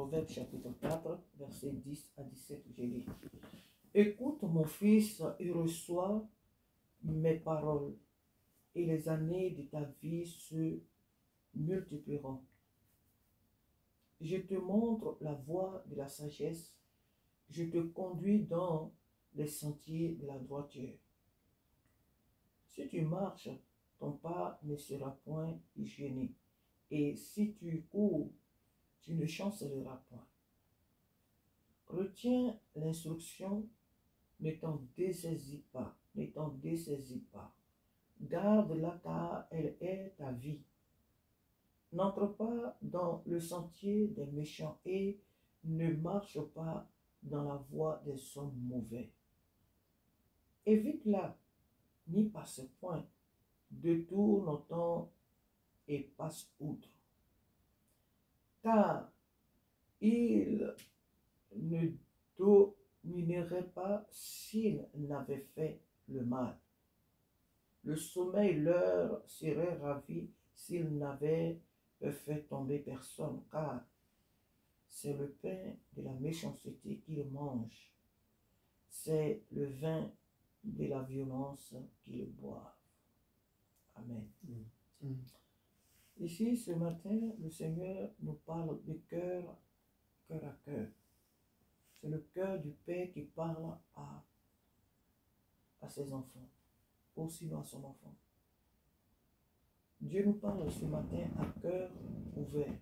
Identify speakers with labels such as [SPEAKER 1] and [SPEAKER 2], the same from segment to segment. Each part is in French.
[SPEAKER 1] Proverbes chapitre 4, versets 10 à 17, j'ai dit, écoute mon fils et reçois mes paroles, et les années de ta vie se multiplieront. Je te montre la voie de la sagesse, je te conduis dans les sentiers de la droiture. Si tu marches, ton pas ne sera point gêné, et si tu cours, tu ne chancelleras point. Retiens l'instruction, ne t'en dessaisis pas, ne t'en dessaisis pas. Garde-la car elle est ta vie. N'entre pas dans le sentier des méchants et ne marche pas dans la voie des hommes mauvais. Évite-la, n'y passe point, détourne ton et passe outre. Car il ne dominerait pas s'il n'avait fait le mal. Le sommeil leur serait ravi s'il n'avait fait tomber personne, car c'est le pain de la méchanceté qu'ils mangent, c'est le vin de la violence qu'ils boivent. Amen. Ici, ce matin, le Seigneur nous parle de cœur à cœur. C'est le cœur du Père qui parle à ses enfants, aussi à son enfant. Dieu nous parle ce matin à cœur ouvert.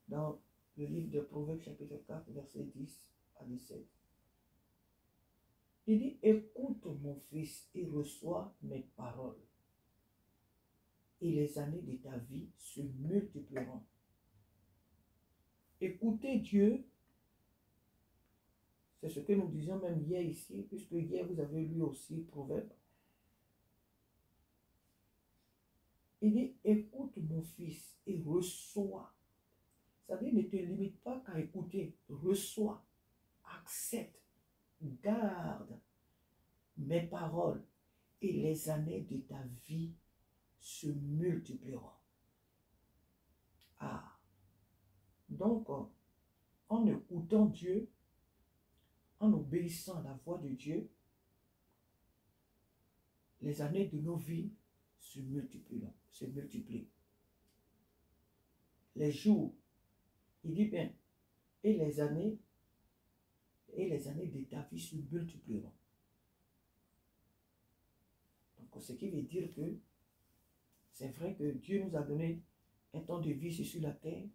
[SPEAKER 1] Dans le livre de Proverbes chapitre 4, versets 10 à 17. Il dit, écoute mon fils et reçois mes paroles, et les années de ta vie se multiplieront. Écoutez Dieu, c'est ce que nous disions même hier ici, puisque hier vous avez lu aussi Proverbe. Il dit, écoute mon fils et reçois. Ça veut dire, ne te limite pas qu'à écouter, reçois, accepte, garde mes paroles et les années de ta vie se multiplieront. Ah, donc, en écoutant Dieu, en obéissant à la voix de Dieu, les années de nos vies se multiplient. Les jours, il dit bien, et les années de ta vie se multiplieront. Donc, ce qui veut dire que c'est vrai que Dieu nous a donné un temps de vie sur la terre,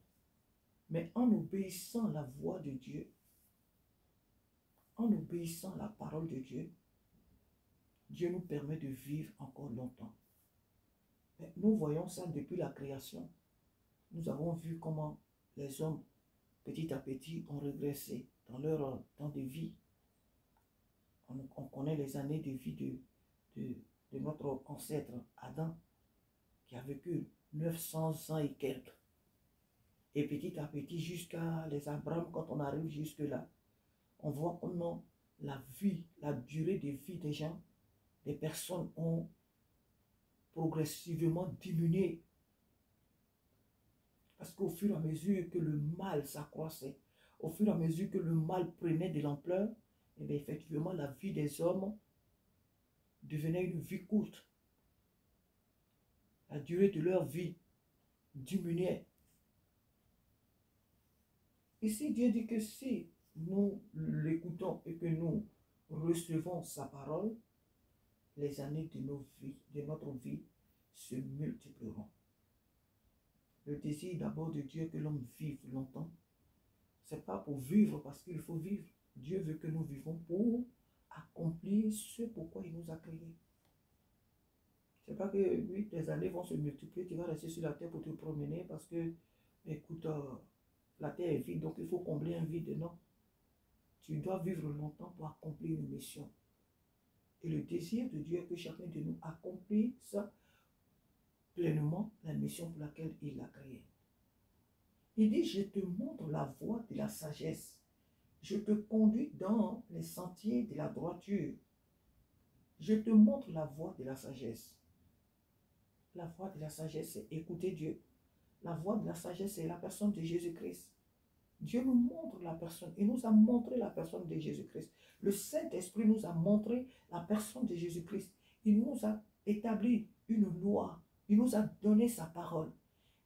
[SPEAKER 1] mais en obéissant à la voix de Dieu, en obéissant à la parole de Dieu, Dieu nous permet de vivre encore longtemps. Mais nous voyons ça depuis la création. Nous avons vu comment les hommes, petit à petit, ont régressé dans leur temps de vie. On connaît les années de vie de notre ancêtre Adam, qui a vécu 900 ans et quelques. Et petit à petit, jusqu'à les Abraham, quand on arrive jusque-là, on voit comment la vie, la durée de vie des gens, des personnes ont progressivement diminué. Parce qu'au fur et à mesure que le mal s'accroissait, au fur et à mesure que le mal prenait de l'ampleur, et bien effectivement la vie des hommes devenait une vie courte. La durée de leur vie diminuait. Ici, Dieu dit que si nous l'écoutons et que nous recevons sa parole, les années de notre vie se multiplieront. Le désir d'abord de Dieu que l'homme vive longtemps, ce n'est pas pour vivre parce qu'il faut vivre. Dieu veut que nous vivons pour accomplir ce pourquoi il nous a créés. Ce n'est pas que oui, tes années vont se multiplier, tu vas rester sur la terre pour te promener parce que, écoute, la terre est vide, donc il faut combler un vide. Non. Tu dois vivre longtemps pour accomplir une mission. Et le désir de Dieu est que chacun de nous accomplisse pleinement la mission pour laquelle il l'a créé. Il dit, je te montre la voie de la sagesse. Je te conduis dans les sentiers de la droiture. Je te montre la voie de la sagesse. La voie de la sagesse, c'est écouter Dieu. La voie de la sagesse, c'est la personne de Jésus-Christ. Dieu nous montre la personne. Il nous a montré la personne de Jésus-Christ. Le Saint-Esprit nous a montré la personne de Jésus-Christ. Il nous a établi une loi. Il nous a donné sa parole.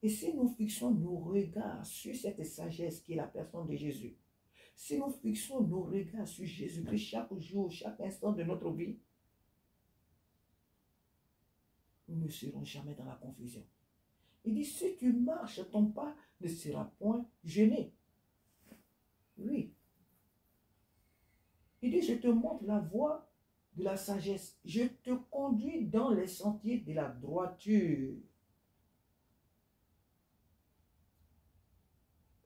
[SPEAKER 1] Et si nous fixons nos regards sur cette sagesse qui est la personne de Jésus, si nous fixons nos regards sur Jésus-Christ chaque jour, chaque instant de notre vie, nous ne serons jamais dans la confusion. Il dit, si tu marches, ton pas ne sera point gêné. Oui. Il dit, je te montre la voie de la sagesse. Je te conduis dans les sentiers de la droiture.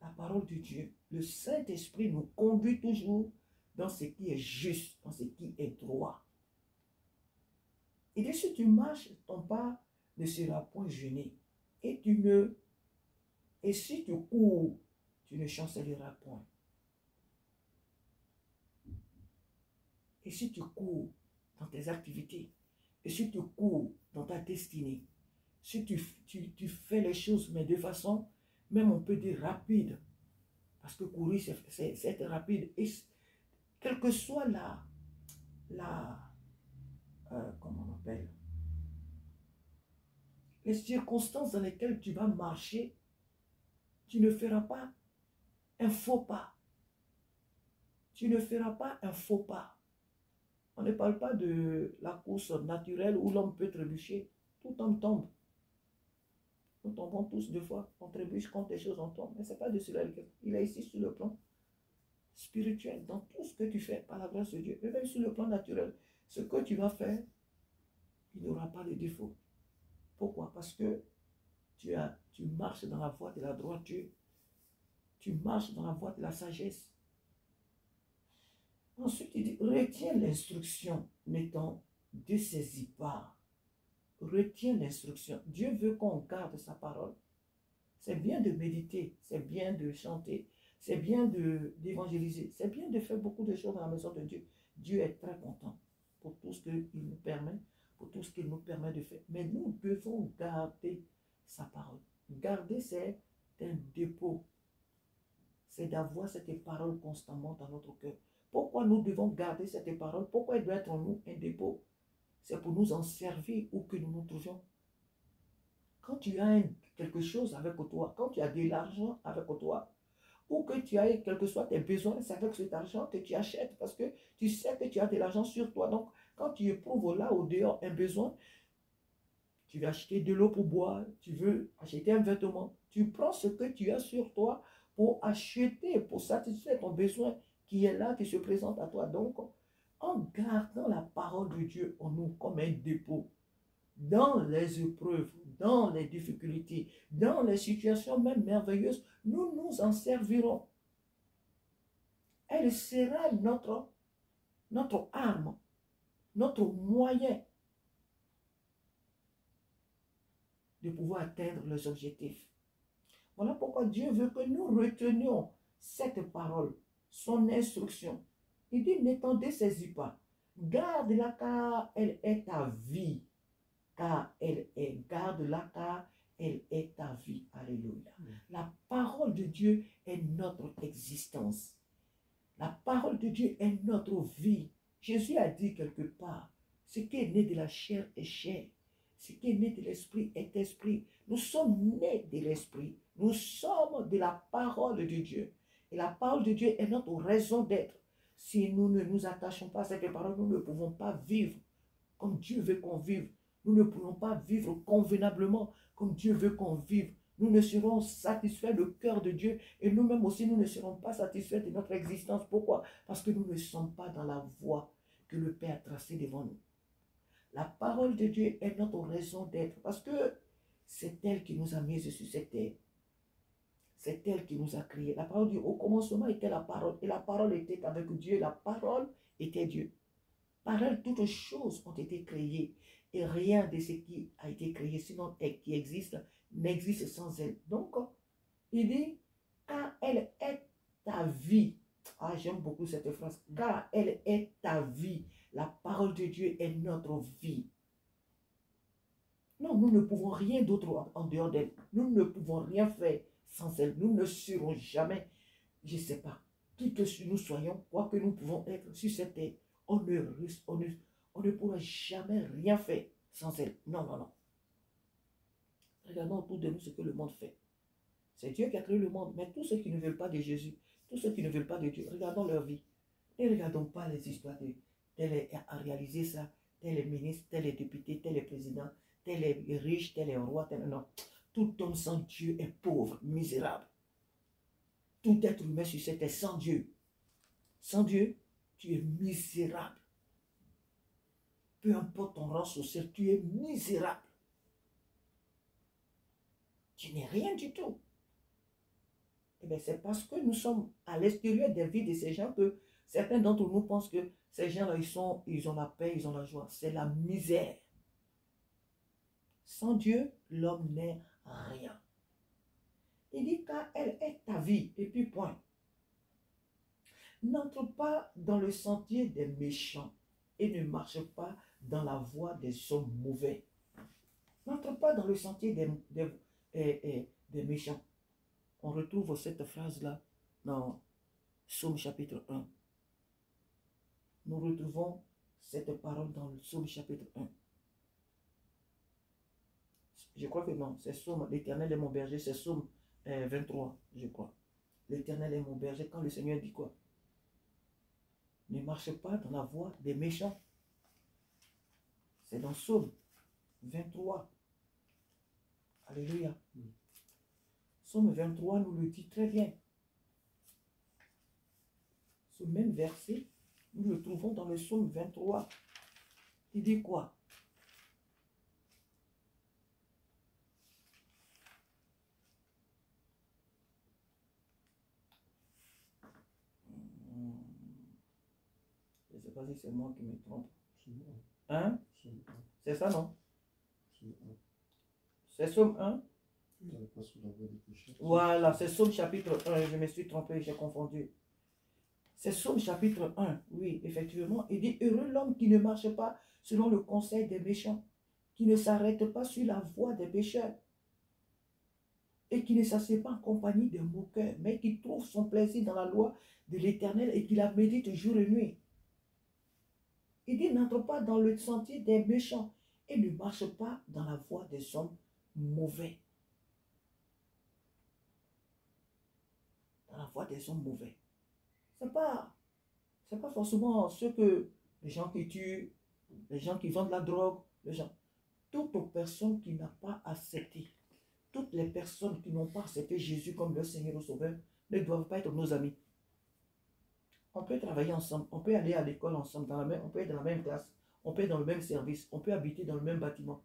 [SPEAKER 1] La parole de Dieu, le Saint-Esprit nous conduit toujours dans ce qui est juste, dans ce qui est droit. Il dit, si tu marches, ton pas ne sera point gêné. Et si tu cours, tu ne chancelleras point. Et si tu cours dans tes activités, et si tu cours dans ta destinée, si tu fais les choses, mais de façon, même on peut dire rapide, parce que courir, c'est être rapide. Et quelle que soit comment on appelle, les circonstances dans lesquelles tu vas marcher, tu ne feras pas un faux pas. Tu ne feras pas un faux pas. On ne parle pas de la course naturelle où l'homme peut trébucher. Tout homme tombe. Nous tombons tous deux fois. On trébuche quand des choses, on tombe. Mais ce n'est pas de cela. Il est ici sur le plan spirituel. Dans tout ce que tu fais, par la grâce de Dieu. Mais même sur le plan naturel. Ce que tu vas faire, il n'y aura pas de défaut. Pourquoi? Parce que tu marches dans la voie de la droiture. Tu marches dans la voie de la sagesse. Ensuite, il dit, retiens l'instruction, ne t'en dessaisis pas. Retiens l'instruction. Dieu veut qu'on garde sa parole. C'est bien de méditer, c'est bien de chanter, c'est bien d'évangéliser, c'est bien de faire beaucoup de choses dans la maison de Dieu. Dieu est très content pour tout ce qu'il nous permet, pour tout ce qu'il nous permet de faire. Mais nous devons garder sa parole. Garder, c'est un dépôt. C'est d'avoir cette parole constamment dans notre cœur. Pourquoi nous devons garder cette parole? Pourquoi elle doit être en nous un dépôt? C'est pour nous en servir où que nous nous trouvions. Quand tu as quelque chose avec toi, quand tu as de l'argent avec toi, ou que tu as, quel que soit tes besoins, c'est avec cet argent que tu achètes parce que tu sais que tu as de l'argent sur toi. Donc, quand tu éprouves là au dehors un besoin, tu veux acheter de l'eau pour boire, tu veux acheter un vêtement, tu prends ce que tu as sur toi pour acheter, pour satisfaire ton besoin qui est là, qui se présente à toi. Donc, en gardant la parole de Dieu en nous comme un dépôt, dans les épreuves, dans les difficultés, dans les situations même merveilleuses, nous nous en servirons. Elle sera notre arme, notre moyen de pouvoir atteindre les objectifs. Voilà pourquoi Dieu veut que nous retenions cette parole, son instruction. Il dit, ne t'en dessaisis pas. Garde-la car elle est ta vie. Car elle est, garde-la car elle est ta vie. Alléluia. La parole de Dieu est notre existence. La parole de Dieu est notre vie. Jésus a dit quelque part, ce qui est né de la chair est chair. Ce qui est né de l'esprit est esprit. Nous sommes nés de l'esprit. Nous sommes de la parole de Dieu. Et la parole de Dieu est notre raison d'être. Si nous ne nous attachons pas à cette parole, nous ne pouvons pas vivre comme Dieu veut qu'on vive. Nous ne pouvons pas vivre convenablement comme Dieu veut qu'on vive. Nous ne serons satisfaits du cœur de Dieu et nous-mêmes aussi, nous ne serons pas satisfaits de notre existence. Pourquoi? Parce que nous ne sommes pas dans la voie que le Père a tracée devant nous. La parole de Dieu est notre raison d'être parce que c'est elle qui nous a mis sur cette terre. C'est elle qui nous a créés. La parole dit, au commencement était la parole et la parole était avec Dieu. La parole était Dieu. Par elle, toutes choses ont été créées et rien de ce qui a été créé, sinon qui existe, n'existe sans elle. Donc, il dit, car elle est ta vie. Ah, j'aime beaucoup cette phrase. Car elle est ta vie. La parole de Dieu est notre vie. Non, nous ne pouvons rien d'autre en dehors d'elle. Nous ne pouvons rien faire sans elle. Nous ne serons jamais je ne sais pas, qui que nous soyons, quoi que nous pouvons être sur cette terre, on ne pourra jamais rien faire sans elle. Non, non, non. Regardons autour de nous ce que le monde fait. C'est Dieu qui a créé le monde. Mais tous ceux qui ne veulent pas de Jésus, tous ceux qui ne veulent pas de Dieu, regardons leur vie. Ne regardons pas les histoires de tel a réalisé ça, tel est ministre, tel est député, tel est président, tel est riche, tel est roi, tel non. Tout homme sans Dieu est pauvre, misérable. Tout être humain sur cette terre sans Dieu. Sans Dieu, tu es misérable. Peu importe ton rang social, tu es misérable. Tu n'es rien du tout. Eh bien, c'est parce que nous sommes à l'extérieur des vies de ces gens que certains d'entre nous pensent que ces gens-là, ils ont la paix, ils ont la joie. C'est la misère. Sans Dieu, l'homme n'est rien. Il dit car elle est ta vie, et puis point. N'entre pas dans le sentier des méchants et ne marche pas dans la voie des hommes mauvais. N'entre pas dans le sentier des méchants. On retrouve cette phrase-là dans Psaume chapitre 1. Nous retrouvons cette parole dans le Psaume chapitre 1. Je crois que non, c'est Psaume, l'Éternel est mon berger, c'est Psaume 23, je crois. L'Éternel est mon berger, quand le Seigneur dit quoi? Ne marche pas dans la voie des méchants. C'est dans Psaume 23. Alléluia. Psaume 23 nous le dit très bien. Ce même verset, nous le trouvons dans le Psaume 23. Il dit quoi? Je ne sais pas si c'est moi qui me trompe. Hein? C'est ça, non? C'est Psaume 1? Voilà, c'est Psaume chapitre 1. Je me suis trompé, j'ai confondu. C'est Psaume chapitre 1. Oui, effectivement. Il dit, heureux l'homme qui ne marche pas selon le conseil des méchants, qui ne s'arrête pas sur la voie des pécheurs, et qui ne s'assied pas en compagnie des moqueurs, mais qui trouve son plaisir dans la loi de l'Éternel et qui la médite jour et nuit. Il dit, n'entre pas dans le sentier des méchants et ne marche pas dans la voie des hommes mauvais. Dans la voie des hommes mauvais. C'est pas forcément ceux que les gens qui tuent, les gens qui vendent la drogue, les gens. Toute personne qui n'a pas accepté, toutes les personnes qui n'ont pas accepté Jésus comme leur Seigneur et Sauveur ne doivent pas être nos amis. On peut travailler ensemble, on peut aller à l'école ensemble, on peut être dans la même classe, on peut être dans le même service, on peut habiter dans le même bâtiment,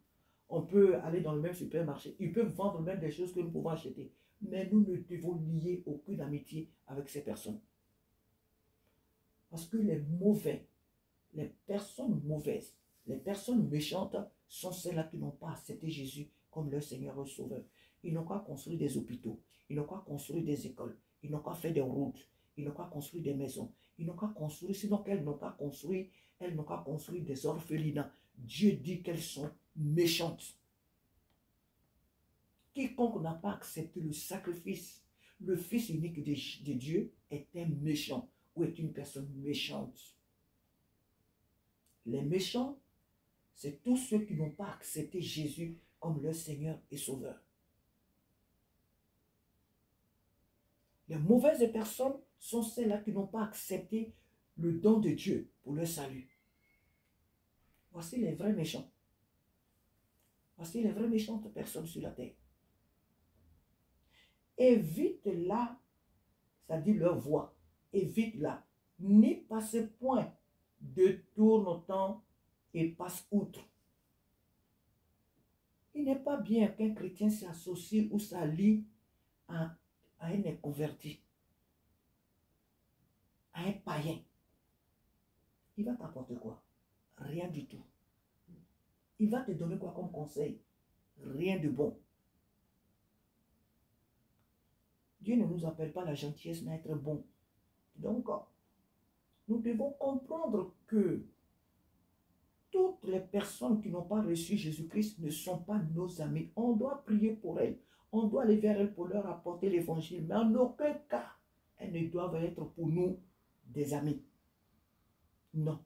[SPEAKER 1] on peut aller dans le même supermarché, ils peuvent vendre même des choses que nous pouvons acheter. Mais nous ne devons lier aucune amitié avec ces personnes. Parce que les mauvais, les personnes mauvaises, les personnes méchantes sont celles-là qui n'ont pas accepté Jésus comme leur Seigneur et Sauveur. Ils n'ont pas construit des hôpitaux, ils n'ont pas construit des écoles, ils n'ont pas fait des routes, ils n'ont pas construit des maisons, ils n'ont pas construit, sinon qu'elles n'ont pas construit, des orphelinats. Dieu dit qu'elles sont méchantes. Quiconque n'a pas accepté le sacrifice, le Fils unique de Dieu est un méchant ou est une personne méchante. Les méchants, c'est tous ceux qui n'ont pas accepté Jésus comme leur Seigneur et Sauveur. Les mauvaises personnes sont celles-là qui n'ont pas accepté le don de Dieu pour leur salut. Voici les vrais méchants. Voici les vraies méchantes personnes sur la terre. Évite-la, c'est-à-dire leur voie. Évite-la. N'y passe point. Détourne-t'en et passe outre. Il n'est pas bien qu'un chrétien s'associe ou s'allie à un inconverti, à un païen. Il va t'apporter quoi? Rien du tout. Il va te donner quoi comme conseil? Rien de bon. Dieu ne nous appelle pas à la gentillesse, mais à être bon. Donc, nous devons comprendre que toutes les personnes qui n'ont pas reçu Jésus-Christ ne sont pas nos amis. On doit prier pour elles. On doit aller vers elles pour leur apporter l'évangile. Mais en aucun cas, elles ne doivent être pour nous des amis. Non.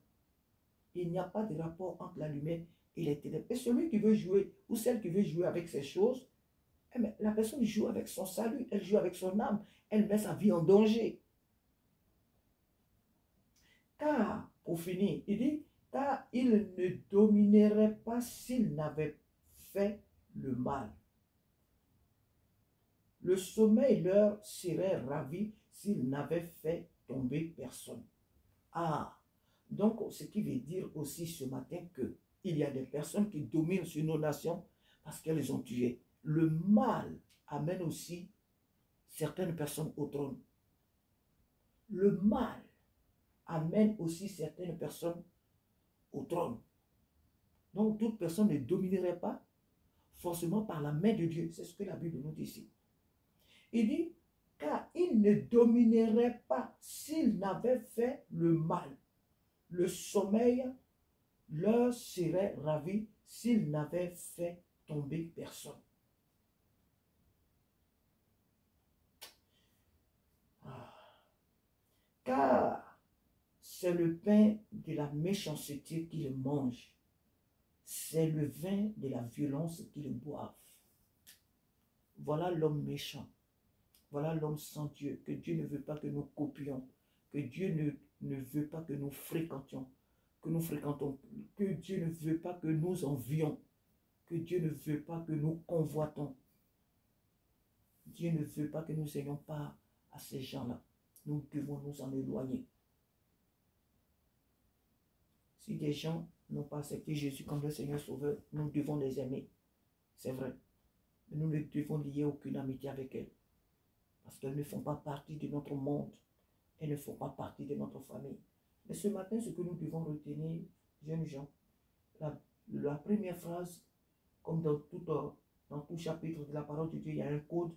[SPEAKER 1] Il n'y a pas de rapport entre la lumière et les ténèbres. Et celui qui veut jouer, ou celle qui veut jouer avec ces choses, eh bien, la personne joue avec son salut, elle joue avec son âme, elle met sa vie en danger. Car, pour finir, il dit, car il ne dominerait pas s'il n'avait fait le mal. Le sommeil leur serait ravi s'il n'avait fait tomber personne. Ah, donc ce qui veut dire aussi ce matin que il y a des personnes qui dominent sur nos nations parce qu'elles ont tué. Le mal amène aussi certaines personnes au trône. Le mal amène aussi certaines personnes au trône. Donc toute personne ne dominerait pas forcément par la main de Dieu. C'est ce que la Bible nous dit ici. Il dit, car il ne dominerait pas s'il n'avait fait le mal. Le sommeil leur serait ravi s'il n'avait fait tomber personne. Ah. Car c'est le pain de la méchanceté qu'ils mangent. C'est le vin de la violence qu'ils boivent. Voilà l'homme méchant. Voilà l'homme sans Dieu, que Dieu ne veut pas que nous copions, que Dieu ne veut pas que nous fréquentons, que Dieu ne veut pas que nous envions, que Dieu ne veut pas que nous convoitons. Dieu ne veut pas que nous ayons part à ces gens-là. Nous devons nous en éloigner. Si des gens n'ont pas accepté Jésus comme le Seigneur Sauveur, nous devons les aimer. C'est vrai. Mais nous ne devons lier aucune amitié avec elles. Parce qu'elles ne font pas partie de notre monde. Elles ne font pas partie de notre famille. Mais ce matin, ce que nous devons retenir, jeunes gens, la première phrase, comme dans tout chapitre de la parole de Dieu, il y a un code.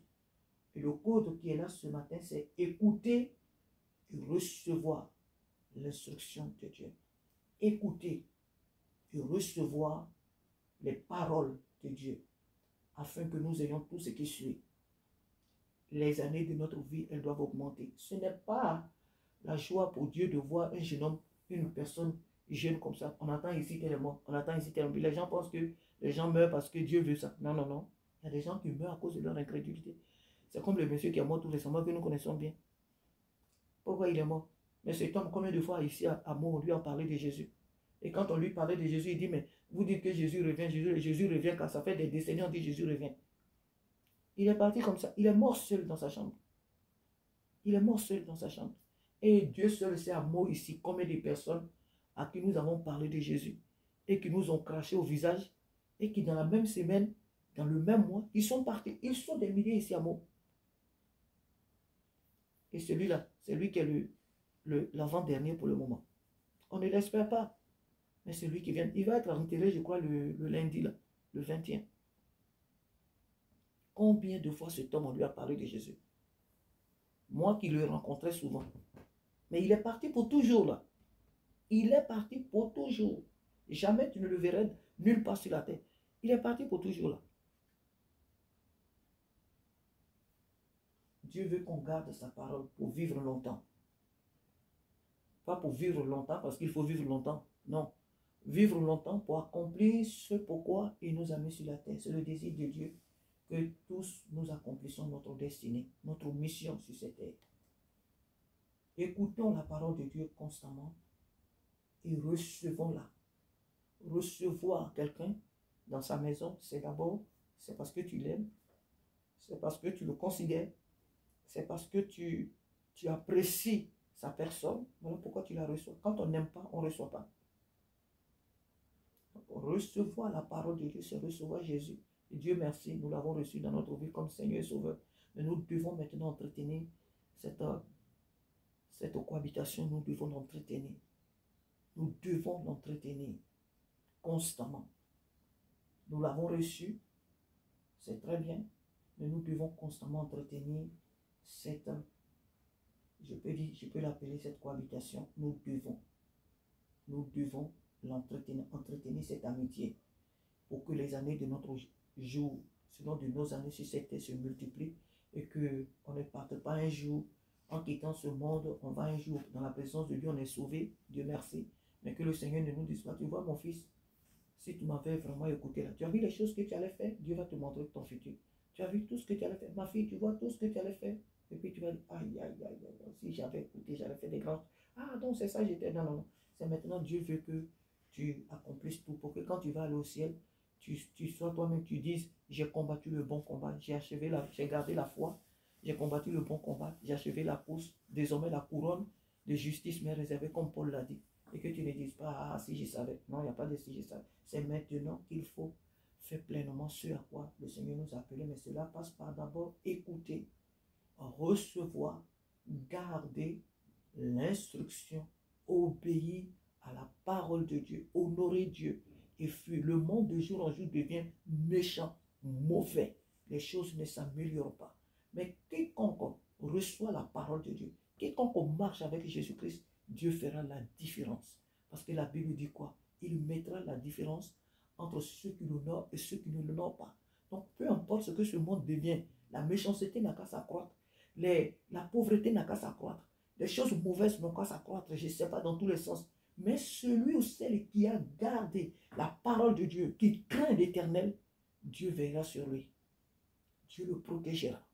[SPEAKER 1] Et le code qui est là ce matin, c'est écouter et recevoir l'instruction de Dieu. Écouter et recevoir les paroles de Dieu, afin que nous ayons tout ce qui suit. Les années de notre vie, elles doivent augmenter. Ce n'est pas la joie pour Dieu de voir un jeune homme, une personne jeune comme ça. On attend ici qu'elle est morte, on attend ici qu'elle est morte. Les gens pensent que les gens meurent parce que Dieu veut ça. Non, non, non. Il y a des gens qui meurent à cause de leur incrédulité. C'est comme le monsieur qui est mort tout récemment, que nous connaissons bien. Pourquoi il est mort? Mais cet homme, combien de fois ici à Meaux, on lui a parlé de Jésus? Et quand on lui parlait de Jésus, il dit, mais vous dites que Jésus revient, Jésus revient, quand ça fait des décennies, on dit Jésus revient. Il est parti comme ça. Il est mort seul dans sa chambre. Il est mort seul dans sa chambre. Et Dieu seul sait à Meaux ici combien de personnes à qui nous avons parlé de Jésus et qui nous ont craché au visage et qui dans la même semaine, dans le même mois, ils sont partis. Ils sont des milliers ici à Meaux. Et celui-là, c'est lui qui est l'avant-dernier pour le moment. On ne l'espère pas. Mais celui qui vient, il va être enterré, je crois, le lundi, là, le 21. Combien de fois cet homme, on lui a parlé de Jésus? Moi qui le rencontrais souvent. Mais il est parti pour toujours, là. Il est parti pour toujours. Jamais tu ne le verrais nulle part sur la terre. Il est parti pour toujours, là. Dieu veut qu'on garde sa parole pour vivre longtemps. Pas pour vivre longtemps parce qu'il faut vivre longtemps. Non. Vivre longtemps pour accomplir ce pourquoi il nous a mis sur la terre. C'est le désir de Dieu que tous nous accomplissons notre destinée, notre mission sur cette terre. Écoutons la parole de Dieu constamment et recevons-la. Recevoir quelqu'un dans sa maison, c'est d'abord, c'est parce que tu l'aimes, c'est parce que tu le considères, c'est parce que tu apprécies sa personne. Voilà pourquoi tu la reçois. Quand on n'aime pas, on ne reçoit pas. Donc, recevoir la parole de Dieu, c'est recevoir Jésus. Et Dieu merci, nous l'avons reçu dans notre vie comme Seigneur et Sauveur. Mais nous devons maintenant entretenir cette cohabitation, nous devons l'entretenir. Nous devons l'entretenir constamment. Nous l'avons reçu, c'est très bien, mais nous devons constamment entretenir cette, je peux l'appeler cette cohabitation. Nous devons l'entretenir, entretenir cette amitié pour que les années de notre jour, sinon de nos années sur cette terre se multiplient et qu'on ne parte pas un jour En quittant ce monde, on va un jour dans la présence de Dieu, on est sauvé, Dieu merci. Mais que le Seigneur ne nous dise pas, tu vois mon fils, si tu m'avais vraiment écouté là, tu as vu les choses que tu allais faire, Dieu va te montrer ton futur. Tu as vu tout ce que tu allais faire, ma fille, tu vois tout ce que tu allais faire. Et puis tu vas dire, aïe, aïe, aïe, aïe, si j'avais écouté, j'allais faire des grands. Ah, donc c'est ça, j'étais. Non, non, non. C'est maintenant, Dieu veut que tu accomplisses tout pour que quand tu vas aller au ciel, tu sois toi-même, tu dises, j'ai combattu le bon combat, j'ai gardé la foi, j'ai combattu le bon combat, j'ai achevé la course. Désormais, la couronne de justice m'est réservée, comme Paul l'a dit. Et que tu ne dises pas, ah, si je savais. Non, il n'y a pas de si je savais. C'est maintenant qu'il faut faire pleinement ce à quoi le Seigneur nous a appelés. Mais cela passe par d'abord écouter, recevoir, garder l'instruction, obéir à la parole de Dieu, honorer Dieu et fuir. Le monde de jour en jour devient méchant, mauvais. Les choses ne s'améliorent pas. Mais quiconque reçoit la parole de Dieu, quiconque marche avec Jésus-Christ, Dieu fera la différence. Parce que la Bible dit quoi? Il mettra la différence entre ceux qui l'honorent et ceux qui ne l'honorent pas. Donc, peu importe ce que ce monde devient, la méchanceté n'a qu'à s'accroître, la pauvreté n'a qu'à s'accroître, les choses mauvaises n'ont qu'à s'accroître, je ne sais pas, dans tous les sens. Mais celui ou celle qui a gardé la parole de Dieu, qui craint l'Éternel, Dieu veillera sur lui. Dieu le protégera.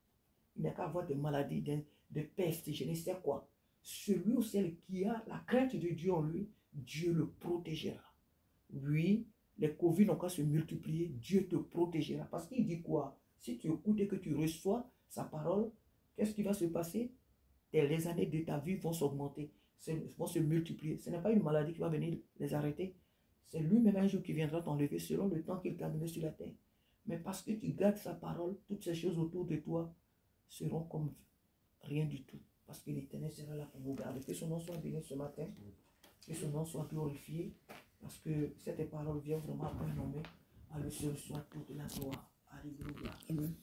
[SPEAKER 1] Il n'a qu'à avoir des maladies, des pestes, je ne sais quoi. Celui ou celle qui a la crainte de Dieu en lui, Dieu le protégera. Oui, les Covid n'ont qu'à se multiplier, Dieu te protégera. Parce qu'il dit quoi? Si tu écoutes et que tu reçois sa parole, qu'est-ce qui va se passer? Les années de ta vie vont s'augmenter, vont se multiplier. Ce n'est pas une maladie qui va venir les arrêter. C'est lui-même un jour qui viendra t'enlever selon le temps qu'il t'a donné sur la terre. Mais parce que tu gardes sa parole, toutes ces choses autour de toi seront comme rien du tout. Parce que l'Éternel sera là pour vous garder. Que son nom soit béni ce matin. Que son nom soit glorifié. Parce que cette parole vient vraiment à un nommer. À lui seul soit toute la gloire. Alléluia.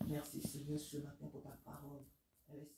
[SPEAKER 1] Merci Seigneur ce matin pour ta parole. Elle est